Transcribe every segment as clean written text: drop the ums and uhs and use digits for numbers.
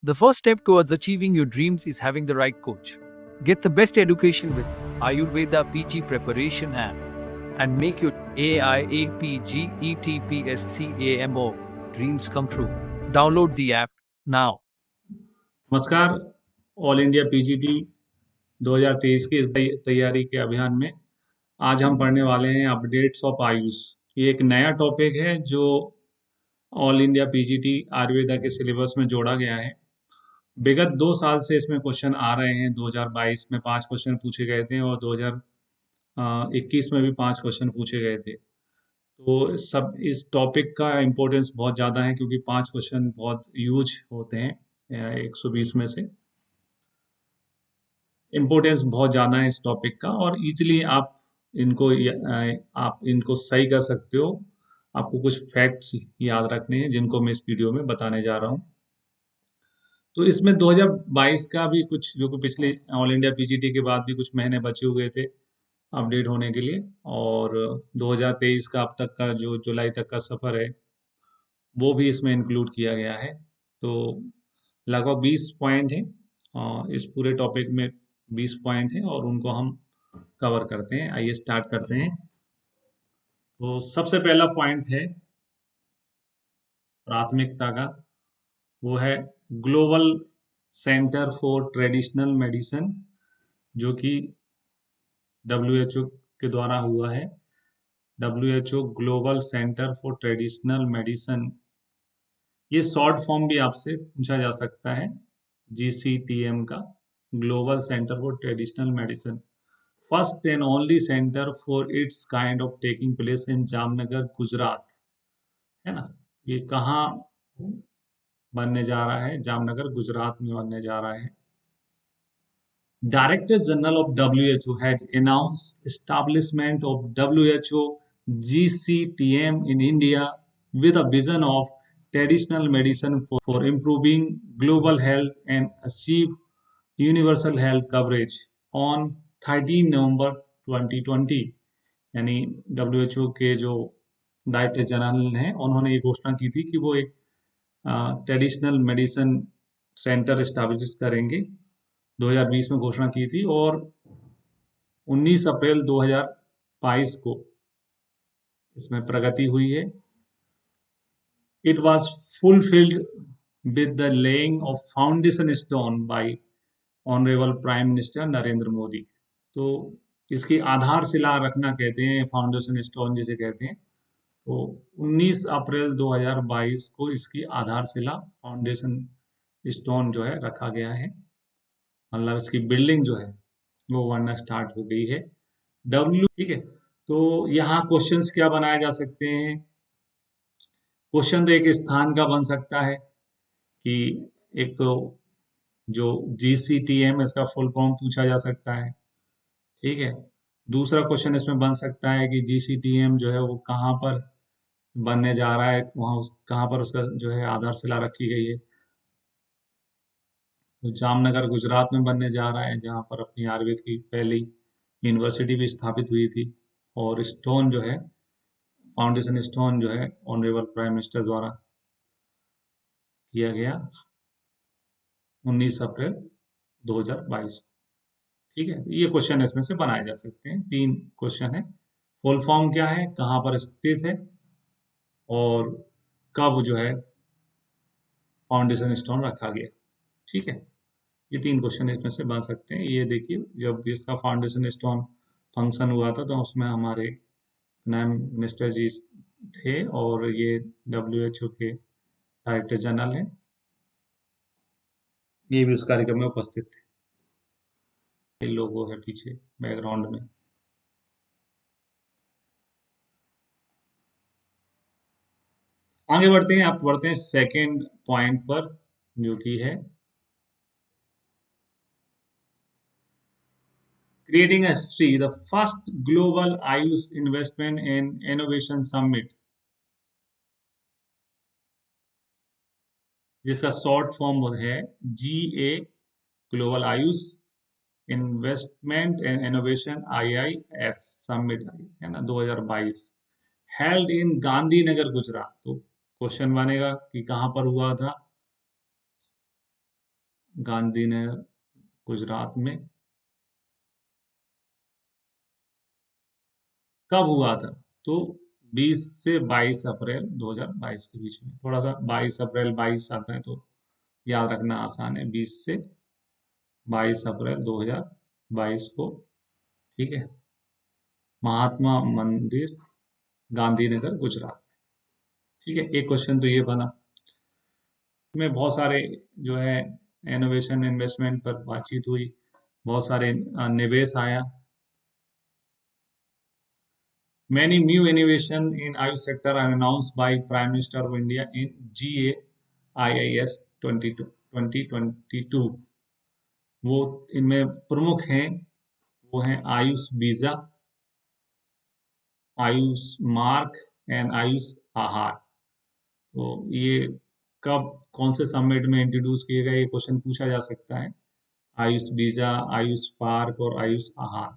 The first step towards achieving your dreams is having the right coach. Get the best education with Ayurveda PG Preparation app and make your AIAPGETPSCAMO dreams come true. Download the app now. नमस्कार। All India PGT 2023 की तैयारी के अभियान में आज हम पढ़ने वाले हैं अपडेट्स ऑफ आयुष। ये एक नया टॉपिक है जो ऑल इंडिया पीजीटी आयुर्वेदा के सिलेबस में जोड़ा गया है। विगत 2 साल से इसमें क्वेश्चन आ रहे हैं। 2022 में 5 क्वेश्चन पूछे गए थे और 2021 में भी 5 क्वेश्चन पूछे गए थे। तो सब इस टॉपिक का इम्पोर्टेंस बहुत ज़्यादा है क्योंकि 5 क्वेश्चन बहुत यूज होते हैं 120 में से। इम्पोर्टेंस बहुत ज़्यादा है इस टॉपिक का और इजीली आप इनको सही कर सकते हो। आपको कुछ फैक्ट्स याद रखने हैं जिनको मैं इस वीडियो में बताने जा रहा हूँ। तो इसमें 2022 का भी कुछ, जो कि पिछले ऑल इंडिया पीजीटी के बाद भी कुछ महीने बचे हुए थे अपडेट होने के लिए, और 2023 का अब तक का जो जुलाई तक का सफ़र है वो भी इसमें इंक्लूड किया गया है। तो लगभग 20 पॉइंट हैं इस पूरे टॉपिक में। 20 पॉइंट हैं और उनको हम कवर करते हैं। आइए स्टार्ट करते हैं। तो सबसे पहला पॉइंट है प्राथमिकता का, वो है global centre for traditional medicine, जो कि WHO के द्वारा हुआ है। WHO global centre for traditional medicine, ये शॉर्ट फॉर्म भी आपसे पूछा जा सकता है GCTM का, global centre for traditional medicine. First and only centre for its kind of taking place in Jamnagar, Gujarat, है ना। ये कहाँ बनने जा रहा है? जामनगर, गुजरात में बनने जा रहा है। Director General of WHO has announced establishment of WHO GCTM in India with a vision of traditional medicine for improving global health and achieve universal health coverage on 13 नवंबर 2020। यानी WHO के जो डायरेक्टर जनरल हैं उन्होंने ये घोषणा की थी कि वो एक ट्रेडिशनल मेडिसिन सेंटर एस्टैब्लिश करेंगे। 2020 में घोषणा की थी और 19 अप्रैल 2022 को इसमें प्रगति हुई है। It was fulfilled with the laying of foundation stone bye honourable prime minister Narendra Modi. तो इसकी आधारशिला रखना कहते हैं, फाउंडेशन स्टोन जिसे कहते हैं। तो 19 अप्रैल 2022 को इसकी आधारशिला, फाउंडेशन स्टोन जो है रखा गया है। मतलब इसकी बिल्डिंग जो है वो बनना स्टार्ट हो गई है। ठीक है। तो यहाँ क्वेश्चंस क्या बनाए जा सकते हैं? क्वेश्चन एक स्थान का बन सकता है कि एक तो जो GCTM, इसका फुल फॉर्म पूछा जा सकता है। ठीक है। दूसरा क्वेश्चन इसमें बन सकता है कि GCTM जो है वो कहाँ पर बनने जा रहा है, वहाँ कहाँ पर उसका जो है आधारशिला रखी गई है। तो जामनगर, गुजरात में बनने जा रहा है, जहाँ पर अपनी आयुर्वेद की पहली यूनिवर्सिटी भी स्थापित हुई थी। और स्टोन जो है, फाउंडेशन स्टोन जो है, ऑनरेबल प्राइम मिनिस्टर द्वारा किया गया 19 अप्रैल 2022। ठीक है। ये क्वेश्चन इसमें से बनाए जा सकते हैं। 3 क्वेश्चन है। फुल फॉर्म क्या है, कहाँ पर स्थित है, और कब जो है फाउंडेशन स्टोन रखा गया। ठीक है। ये 3 क्वेश्चन इसमें से बन सकते हैं। ये देखिए, जब इसका फाउंडेशन स्टोन फंक्शन हुआ था तो उसमें हमारे प्राइम मिनिस्टर जी थे और ये WHO के डायरेक्टर जनरल हैं, ये भी उस कार्यक्रम में उपस्थित थे। ये लोगो है पीछे बैकग्राउंड में। आगे बढ़ते हैं। आप बढ़ते हैं सेकेंड पॉइंट पर, जो कि है creating a history, the first global Ayush investment and innovation summit, जिसका शॉर्ट फॉर्म है GA, global Ayush investment and innovation, IIS summit, है ना, 2022, हेल्ड इन गांधीनगर, गुजरात। तो क्वेश्चन बनेगा कि कहाँ पर हुआ था? गांधीनगर गुजरात में कब हुआ था? तो 20 से 22 अप्रैल 2022 के बीच में। थोड़ा सा 22 अप्रैल 22 आता है तो याद रखना आसान है, 20 से 22 अप्रैल 2022 को। ठीक है, महात्मा मंदिर, गांधीनगर गुजरात। ठीक है, एक क्वेश्चन तो ये बना। इसमें बहुत सारे जो है इनोवेशन इन्वेस्टमेंट पर बातचीत हुई, बहुत सारे निवेश आया। Many new innovation in Ayush sector are announced by Prime Minister of India in GAIIS 2022। वो इनमें प्रमुख हैं, वो हैं Ayush visa, Ayush mark and Ayush आहार। तो ये कब कौन से समिट में इंट्रोड्यूस किए गए, ये क्वेश्चन पूछा जा सकता है। आयुष वीजा, आयुष पार्क और आयुष आहार।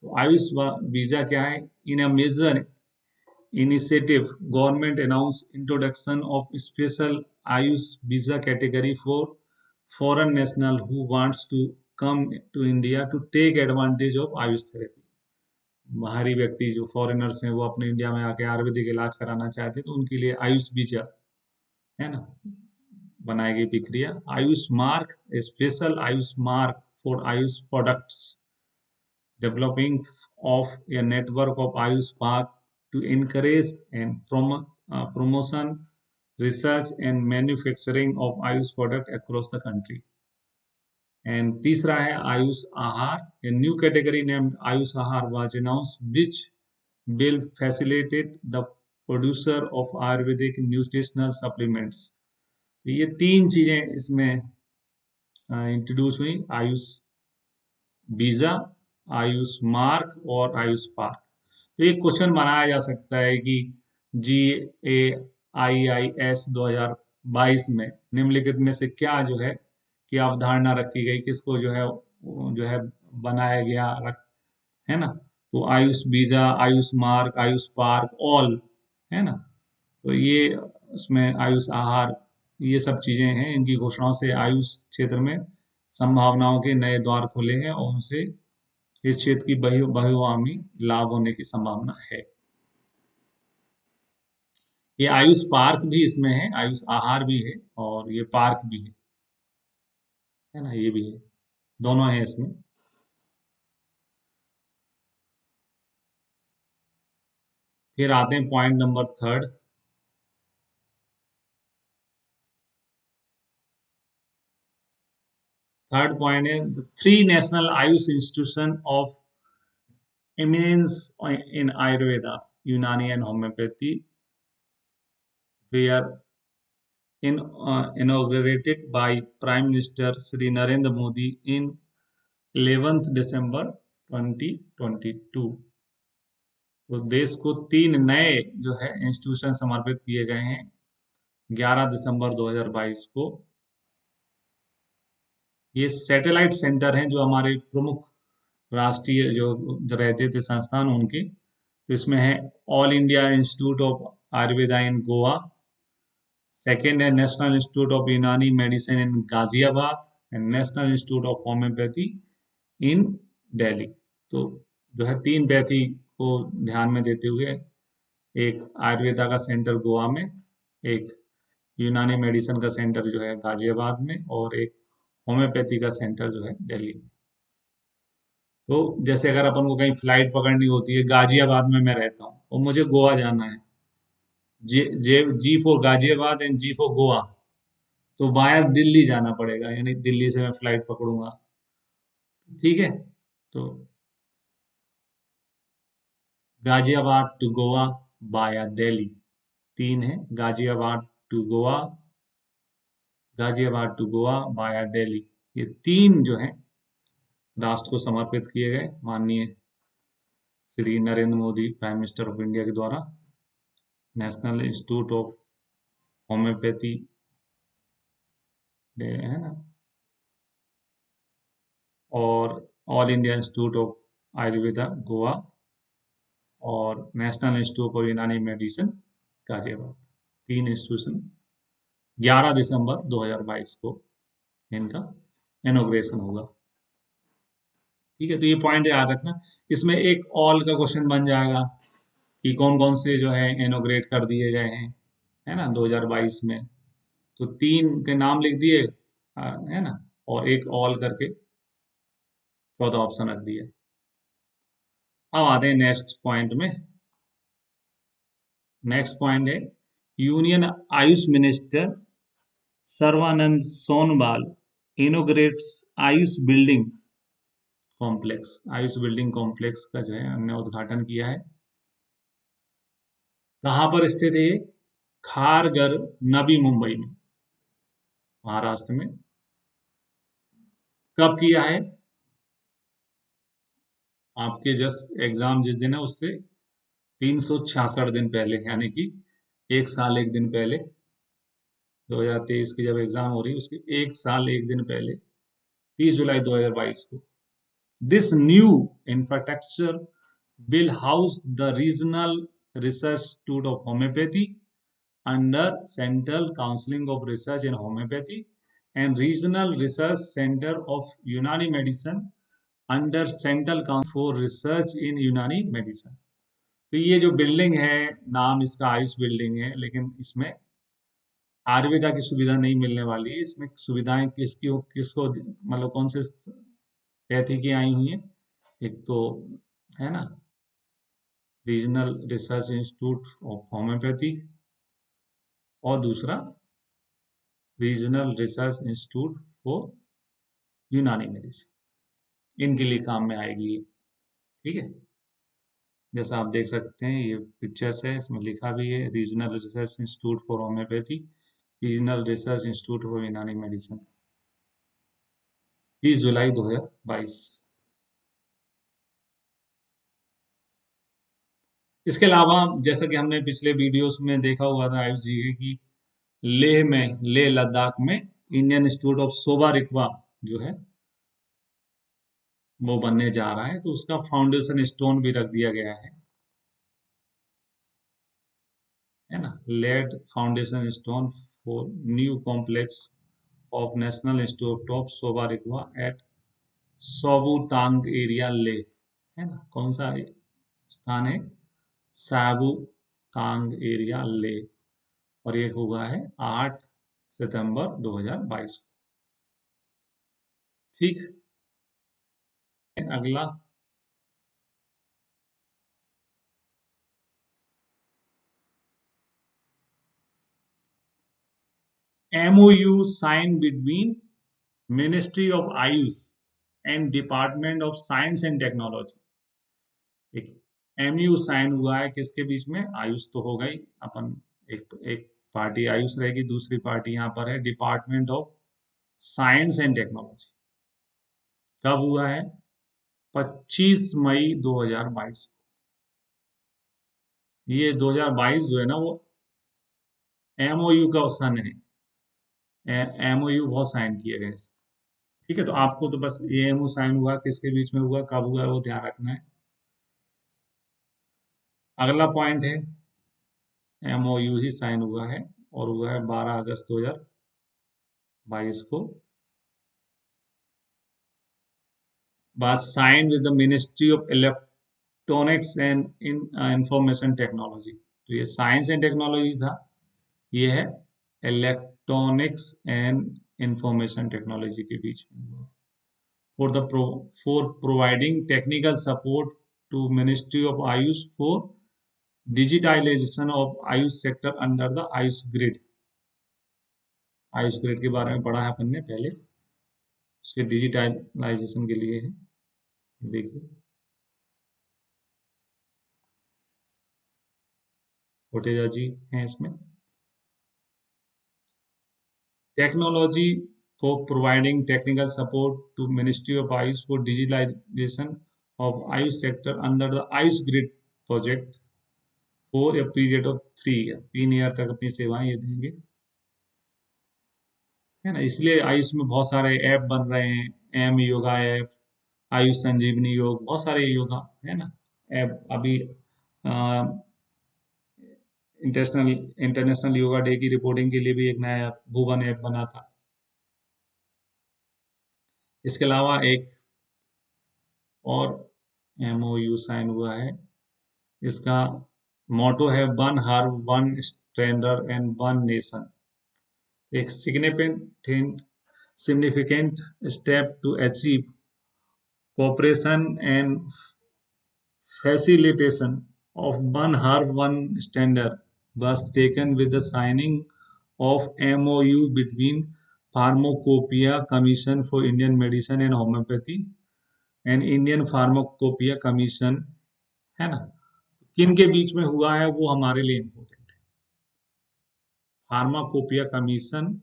तो आयुष वीजा क्या है? In a major initiative, government announced introduction of special Ayush visa category for foreign national who wants to come to India to take advantage of Ayush therapy। बाहरी व्यक्ति जो फॉरेनर्स हैं वो अपने इंडिया में आके आयुर्वेदिक इलाज कराना चाहते हैं तो उनके लिए आयुष वीजा है ना बनाई गई प्रक्रिया। Ayush mark, special Ayush mark for Ayush products, developing of a network of Ayush Park to encourage and promotion, research and manufacturing of Ayush product across the country। And तीसरा है आयुष आहार। A new category named Ayush Ahar was announced, which will facilitate the producer of Ayurvedic nutritional supplements। ये तीन चीजें इसमें introduce हुई, Ayush visa, Ayush mark और Ayush park. तो एक क्वेश्चन बनाया जा सकता है कि GAIIS 2022 में निम्नलिखित में से क्या जो है कि अवधारणा रखी गई, किसको जो है बनाया गया है ना। तो Ayush visa, Ayush mark, Ayush park, all है ना। तो ये उसमें आयुष आहार, ये सब चीजें हैं। इनकी घोषणाओं से आयुष क्षेत्र में संभावनाओं के नए द्वार खुलेंगे और उनसे इस क्षेत्र की बहुआयामी लाभ होने की संभावना है। ये आयुष पार्क भी इसमें है, आयुष आहार भी है और ये पार्क भी है ना, ये भी है, दोनों है इसमें। फिर आते हैं point number third. Third point है three national AYUSH institution of eminence in Ayurveda, Unani and homeopathy were inaugurated by Prime Minister Shri Narendra Modi in 11th December 2022। तो देश को तीन नए जो है इंस्टीट्यूशन समर्पित किए गए हैं 11 दिसंबर 2022 को। ये सैटेलाइट सेंटर हैं जो हमारे प्रमुख राष्ट्रीय जो रहते थे संस्थान उनके। तो इसमें है all India institute of Ayurveda in Goa, second है national institute of Unani medicine in Ghaziabad and national institute of homoeopathy in Delhi. तो जो है तीन पैथी को ध्यान में देते हुए एक आयुर्वेदा का सेंटर गोवा में, एक यूनानी मेडिसिन का सेंटर जो है गाजियाबाद में और एक होम्योपैथी का सेंटर जो है दिल्ली में। तो जैसे अगर अपन को कहीं फ्लाइट पकड़नी होती है, गाजियाबाद में मैं रहता हूँ और मुझे गोवा जाना है, G for Ghaziabad and G for Goa, तो वाया दिल्ली जाना पड़ेगा, यानी दिल्ली से मैं फ्लाइट पकड़ूंगा। ठीक है, तो गाजियाबाद टू गोवा वाया दिल्ली, तीन है, Ghaziabad to Goa, Ghaziabad to Goa via Delhi. ये तीन जो है राष्ट्र को समर्पित किए गए माननीय Shri Narendra Modi prime minister of India के द्वारा। नेशनल इंस्टीट्यूट ऑफ होम्योपैथी है ना, और all India institute of Ayurveda Goa और national institute of Unani medicine Ghaziabad. तीन इंस्टीट्यूशन 11 दिसंबर 2022 को इनका इनोग्रेशन होगा। ठीक है, तो ये पॉइंट याद रखना। इसमें एक ऑल का क्वेश्चन बन जाएगा कि कौन कौन से जो है इनोग्रेट कर दिए गए हैं, है ना, 2022 में। तो 3 के नाम लिख दिए, है ना, और एक ऑल करके चौथा ऑप्शन रख दिया। अब आते हैं नेक्स्ट पॉइंट में। नेक्स्ट पॉइंट है, union Ayush minister Sarbananda Sonowal inaugurates Ayush building complex. Ayush building complex का जो है हमने उद्घाटन किया है। कहाँ पर स्थित है ये? खारघर, नवी मुंबई में, महाराष्ट्र में। कब किया है? आपके जस्ट एग्जाम जिस दिन है उससे 366 दिन पहले, यानी कि 1 साल 1 दिन पहले, 2023 की जब एग्जाम हो रही है उसके 1 साल 1 दिन पहले, 30 जुलाई 2022 को। This new infrastructure will house the Regional Research Institute of Homeopathy under Central Council of Research in Homeopathy and Regional Research Center of Unani Medicine under Central Council for Research in Unani Medicine। तो ये जो building है, नाम इसका Ayush building है, लेकिन इसमें आयुर्वेदा की सुविधा नहीं मिलने वाली है। इसमें सुविधाएं किसको मतलब कौन से पैथी की आई हुई है? एक तो है ना regional research institute of homeopathy, और दूसरा रीजनल रिसर्च इंस्टीट्यूट फॉर यूनानी मेडिसिन। इनके लिए काम में आएगी ये। ठीक है, जैसा आप देख सकते हैं ये पिक्चर्स है, इसमें लिखा भी है regional research institute for homeopathy, regional research institute for यूनानी मेडिसिन, 30 जुलाई 2022। इसके अलावा जैसा कि हमने पिछले वीडियोस में देखा हुआ था आयुष जी की, लेह लद्दाख में इंडियन इंस्टीट्यूट ऑफ सोबा रिकवा जो है वो बनने जा रहा है, तो उसका फाउंडेशन स्टोन भी रख दिया गया है ना, laid foundation stone for new complex of national institute of Sowa Rigpa at Sobuthang area Leh, है ना, कौन सा स्थान है? साबू तांग एरिया ले, और ये हुआ है 8 सितंबर 2022 को। ठीक है, अगला MOU signed between Ministry of Ayush and Department of Science and Technology। एक MOU साइन हुआ है किसके बीच में? आयुष तो हो गई अपन, एक एक पार्टी आयुष रहेगी, दूसरी पार्टी यहाँ पर है department of science and technology. कब हुआ है? 25 मई 2022। ये 2022 जो है ना वो MOU का सन है। MOU बहुत साइन किए गए इसमें। ठीक है, तो आपको तो बस ये MOU साइन हुआ किसके बीच में हुआ, कब हुआ, वो ध्यान रखना है। अगला पॉइंट है MOU ही साइन हुआ है, और हुआ है 12 अगस्त 2022 को। was signed with the Ministry of Electronics and Information Technology। तो ये साइंस एंड टेक्नोलॉजी था, ये है इलेक्ट्रॉनिक्स एंड इंफॉर्मेशन टेक्नोलॉजी के बीच में। For the for providing technical support to ministry of Ayush for digitization of Ayush sector under the Ayush grid. Ayush grid के बारे में पढ़ा है अपन ने पहले, उसके डिजिटाइलाइजेशन के लिए है। देखिए कोटेजा जी हैं इसमें। Technology for providing technical support to ministry of Ayush for digitalization of Ayush sector under the Ayush grid project for a period of 3 year. 3 year तक अपनी सेवाएं ये देंगे, है ना। इसलिए आयुष में बहुत सारे ऐप बन रहे हैं, एम योगा ऐप, आयुष संजीवनी योग, बहुत सारे योगा है ना ऐप। अभी इंटरनेशनल योगा डे की रिपोर्टिंग के लिए भी एक नया भुवन ऐप बना था। इसके अलावा एक और MOU साइन हुआ है। इसका मोटो है one herb one standard and one nation. एक significant step to achieve cooperation and facilitation of one harm one standard was taken with the signing of MOU between Pharmacopoeia Commission for Indian Medicine and Homeopathy and Indian Pharmacopoeia Commission, है ना। किन के बीच में हुआ है वो हमारे लिए इम्पोर्टेंट है। Pharmacopoeia commission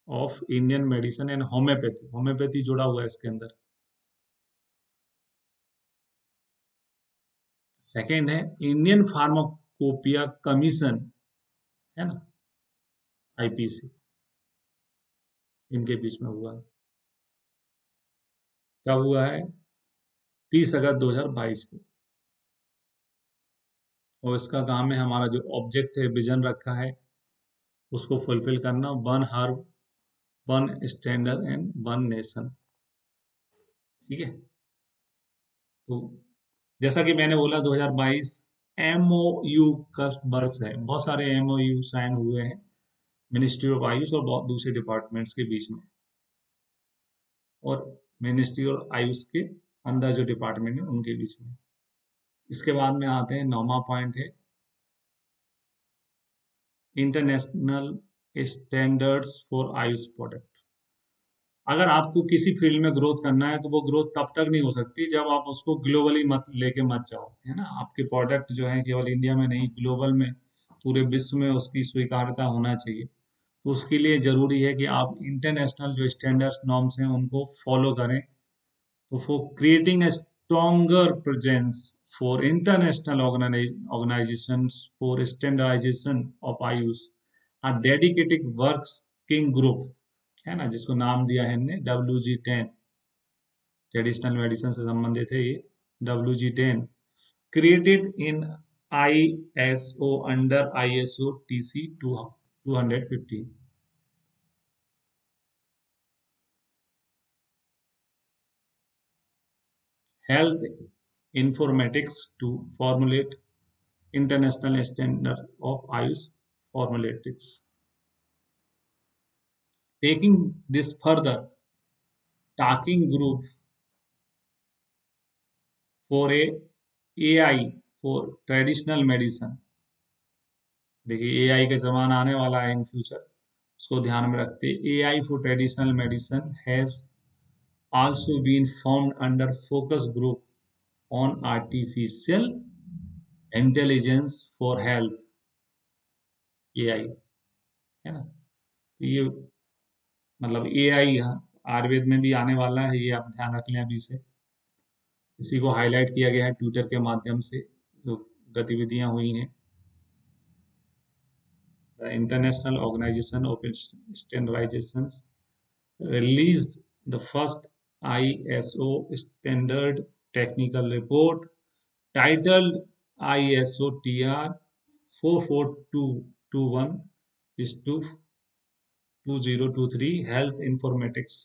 of Indian medicine and homeopathy, homeopathy जुड़ा हुआ है इसके अंदर। सेकेंड है इंडियन फार्माकोपिया कमीशन, है ना, IPC, इनके बीच में हुआ है। कब हुआ है? 30 अगस्त 2022 को। और इसका काम है, हमारा जो ऑब्जेक्ट है, विजन रखा है, उसको फुलफिल करना, one herb one standard and one nation. ठीक है, तो जैसा कि मैंने बोला 2022 MOU का वर्ष है। बहुत सारे MOU साइन हुए हैं मिनिस्ट्री ऑफ आयुष और बहुत दूसरे डिपार्टमेंट्स के बीच में, और मिनिस्ट्री और आयुष के अंदर जो डिपार्टमेंट है उनके बीच में। इसके बाद में आते हैं, 9वां पॉइंट है international standards for Ayush product. अगर आपको किसी फील्ड में ग्रोथ करना है तो वो ग्रोथ तब तक नहीं हो सकती जब आप उसको ग्लोबली मत लेके मत जाओ, है ना। आपके प्रोडक्ट जो है केवल इंडिया में नहीं, ग्लोबल में, पूरे विश्व में उसकी स्वीकार्यता होना चाहिए। तो उसके लिए ज़रूरी है कि आप इंटरनेशनल जो स्टैंडर्ड्स नॉर्म्स हैं उनको फॉलो करें। तो for creating a stronger presence for international organizations for standardization of Ayush, a dedicated working group, है ना, जिसको नाम दिया है हमने WG10, ट्रेडिशनल मेडिसिन से संबंधित है ये। WG10 created in ISO under ISO TC 215। Health informatics to formulate international standard of AYUSH formulatics. Taking this further, talking group for AI for traditional medicine. देखिए AI का जमाना आने वाला है इन फ्यूचर, उसको ध्यान में रखते AI for traditional medicine has also been formed under focus group on artificial intelligence for health, AI, है ना। तो ये मतलब AI आयुर्वेद में भी आने वाला है, ये आप ध्यान रख लें अभी से। इसी को हाईलाइट किया गया है ट्विटर के माध्यम से, जो गतिविधियां हुई हैं। The International Organization of Standardizations released the first ISO standard technical report titled ISO TR 44221 is to 2023 Health Informatics,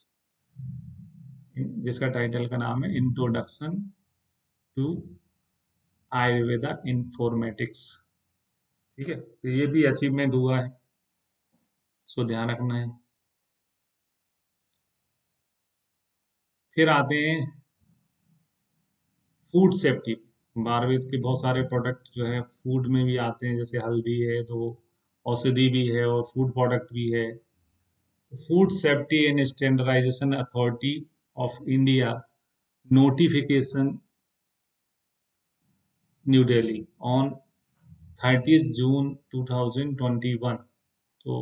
जिसका टाइटल का नाम है इंट्रोडक्शन टू आयुर्वेदा इंफॉर्मेटिक्स। ठीक है, तो ये भी अचीवमेंट हुआ है, इसको ध्यान रखना है। फिर आते हैं फूड सेफ्टी। आयुर्वेद के बहुत सारे प्रोडक्ट जो है फूड में भी आते हैं, जैसे हल्दी है तो औषधि भी है और फूड प्रोडक्ट भी है। Food safety and standardization authority of India notification new Delhi on 30 June 2021। तो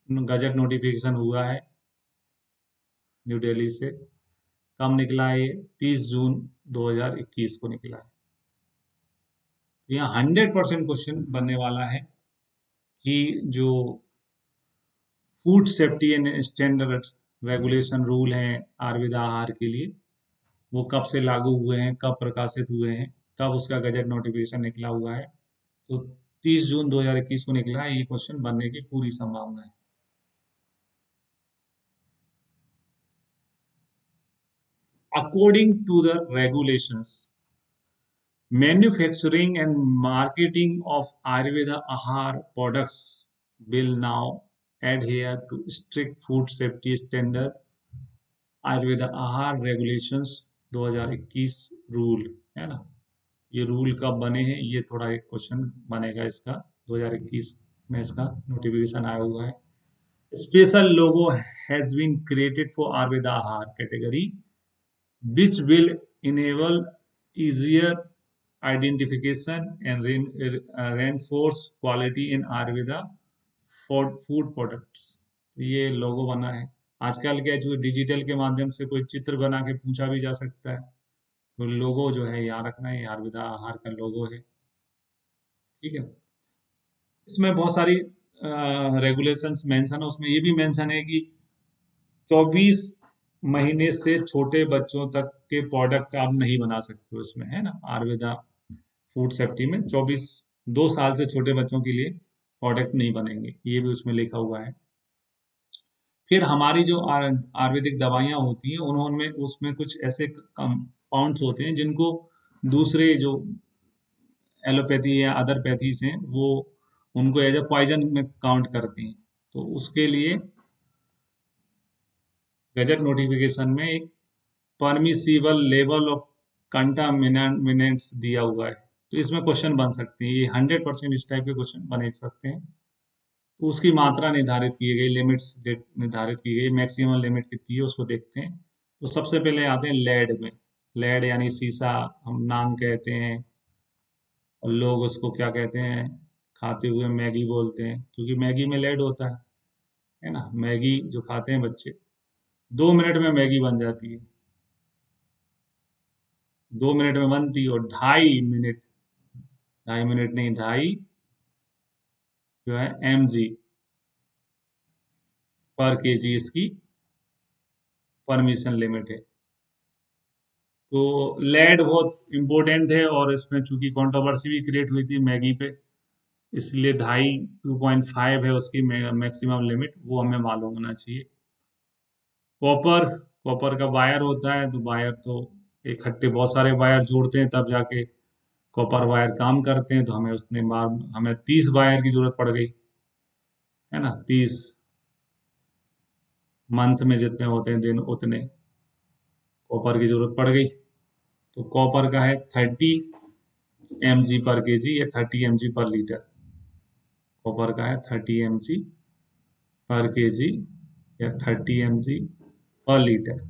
गजट नोटिफिकेशन हुआ है न्यू दिल्ली से। कब निकला है ये? 30 जून 2021 को निकला है। यहाँ 100% क्वेश्चन बनने वाला है कि जो food safety and standard regulation rule हैं आयुर्वेद आहार के लिए, वो कब से लागू हुए हैं, कब प्रकाशित हुए हैं, कब उसका गजट नोटिफिकेशन निकला हुआ है। तो 30 जून 2021 को निकला है। ये क्वेश्चन बनने की पूरी संभावना है। according to the regulations. Manufacturing and marketing of Ayurveda Ahar products will now adhere to strict food safety standard Ayurveda आहार रेगुलेशंस 2021 रूल है ना। ये रूल कब बने हैं, ये थोड़ा एक क्वेश्चन बनेगा इसका। 2021 में इसका नोटिफिकेशन आया हुआ है। Special logo has been created for Ayurveda Aahar category which will enable easier identification and reinforce quality in Ayurveda for food products। ये लोगो बना है। आजकल क्या जो डिजिटल के माध्यम से कोई चित्र बना के पूछा भी जा सकता है, तो लोगो जो है याद रखना है, आयुर्वेदा आहार का लोगो है। ठीक है, इसमें बहुत सारी रेगुलेशंस मेंशन है। उसमें ये भी मेंशन है कि 24 महीने से छोटे बच्चों तक के प्रोडक्ट आप नहीं बना सकते हो इसमें, है ना। आयुर्वेदा फूड सेफ्टी में 2 साल से छोटे बच्चों के लिए प्रोडक्ट नहीं बनेंगे, ये भी उसमें लिखा हुआ है। फिर हमारी जो आयुर्वेदिक दवाइयाँ होती हैं, उन्होंने उसमें कुछ ऐसे कंपाउंड्स होते हैं जिनको दूसरे जो एलोपैथी या अदर पैथीज हैं वो उनको एज ए पॉइजन में काउंट करती हैं। तो उसके लिए गजट नोटिफिकेशन में एक परमिसिबल लेवल ऑफ कंटामिनेंट्स दिया हुआ है। तो इसमें क्वेश्चन बन सकते हैं, ये 100% इस टाइप के क्वेश्चन बने सकते हैं। तो उसकी मात्रा निर्धारित की गई, लिमिट्स निर्धारित की गई, मैक्सिमम लिमिट कितनी है उसको देखते हैं। तो सबसे पहले आते हैं लेड में। लेड यानी सीसा हम नाम कहते हैं, और लोग उसको क्या कहते हैं, खाते हुए मैगी बोलते हैं, क्योंकि मैगी में लेड होता है ना। मैगी जो खाते हैं बच्चे, 2 मिनट में मैगी बन जाती है, 2 मिनट में बनती है। और 2.5 मिनट, 2.5 मिनट नहीं, 2.5 जो है mg पर केजी इसकी परमिशन लिमिट है। तो लेड बहुत इंपॉर्टेंट है, और इसमें चूंकि कंट्रोवर्सी भी क्रिएट हुई थी मैगी पे, इसलिए 2.5 है उसकी मैक्सिमम लिमिट, वो हमें मालूम होना चाहिए। कॉपर, कॉपर का वायर होता है, तो वायर तो इकट्ठे बहुत सारे वायर जोड़ते हैं तब जाके कॉपर वायर काम करते हैं। तो हमें उतने बार हमें 30 वायर की जरूरत पड़ गई, है ना। 30 मंथ में जितने होते हैं दिन, उतने कॉपर की जरूरत पड़ गई। तो कॉपर का है 30 mg पर केजी या 30 mg पर लीटर। कॉपर का है 30 mg पर केजी या 30 mg पर लीटर।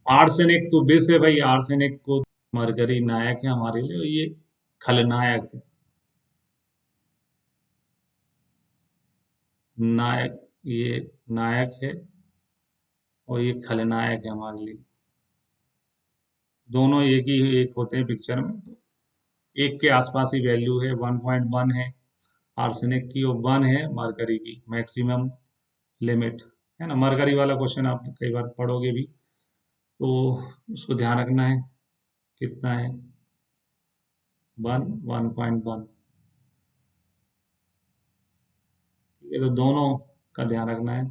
आर्सेनिक तो बेस है भाई, आर्सेनिक को मरकरी नायक है हमारे लिए, ये खलनायक है। नायक, ये नायक है और ये खलनायक है हमारे लिए। दोनों एक होते हैं पिक्चर में, तो एक के आसपास ही वैल्यू है। 1.1 है आर्सेनिक की और 1 है मरकरी की मैक्सिमम लिमिट, है ना। मरकरी वाला क्वेश्चन आप कई बार पढ़ोगे भी, तो उसको ध्यान रखना है कितना है, 1.1। ठीक है, तो दोनों का ध्यान रखना है।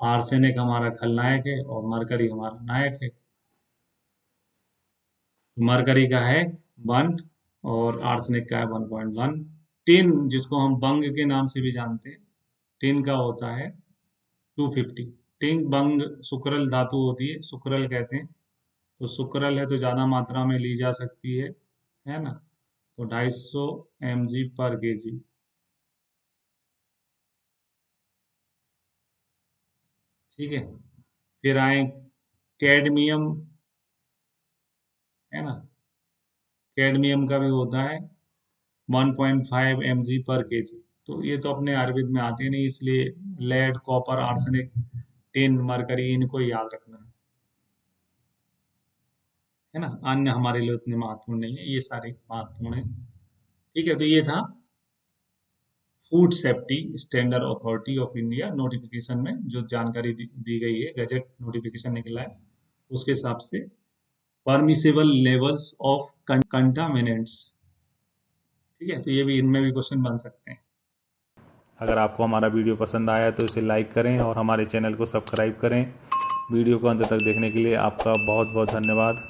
आर्सेनिक हमारा खलनायक है और मरकरी हमारा नायक है। मरकरी का है 1 और आर्सेनिक का है 1.1। टिन, जिसको हम बंग के नाम से भी जानते हैं, टिन का होता है 250। टिन बंग सुक्रल धातु होती है, सुक्रल कहते हैं। तो सुक्रल है तो ज़्यादा मात्रा में ली जा सकती है ना। तो 250 mg पर केजी। ठीक है, फिर आए कैडमियम, है ना। कैडमियम का भी होता है 1.5 mg पर केजी। तो ये तो अपने आयुर्वेद में आते नहीं, इसलिए lead, copper, arsenic, tin, mercury, इनको याद रखना है ना। अन्य हमारे लिए उतने महत्वपूर्ण नहीं है, ये सारे महत्वपूर्ण है। ठीक है, तो ये था food safety standard authority of India notification में जो जानकारी दी गई है, गजट नोटिफिकेशन निकला है, उसके हिसाब से परमिसेबल लेवल्स ऑफ कंटामिनेंट्स। ठीक है, तो ये भी, इनमें भी क्वेश्चन बन सकते हैं। अगर आपको हमारा वीडियो पसंद आया तो इसे लाइक करें और हमारे चैनल को सब्सक्राइब करें। वीडियो को अंत तक देखने के लिए आपका बहुत बहुत धन्यवाद।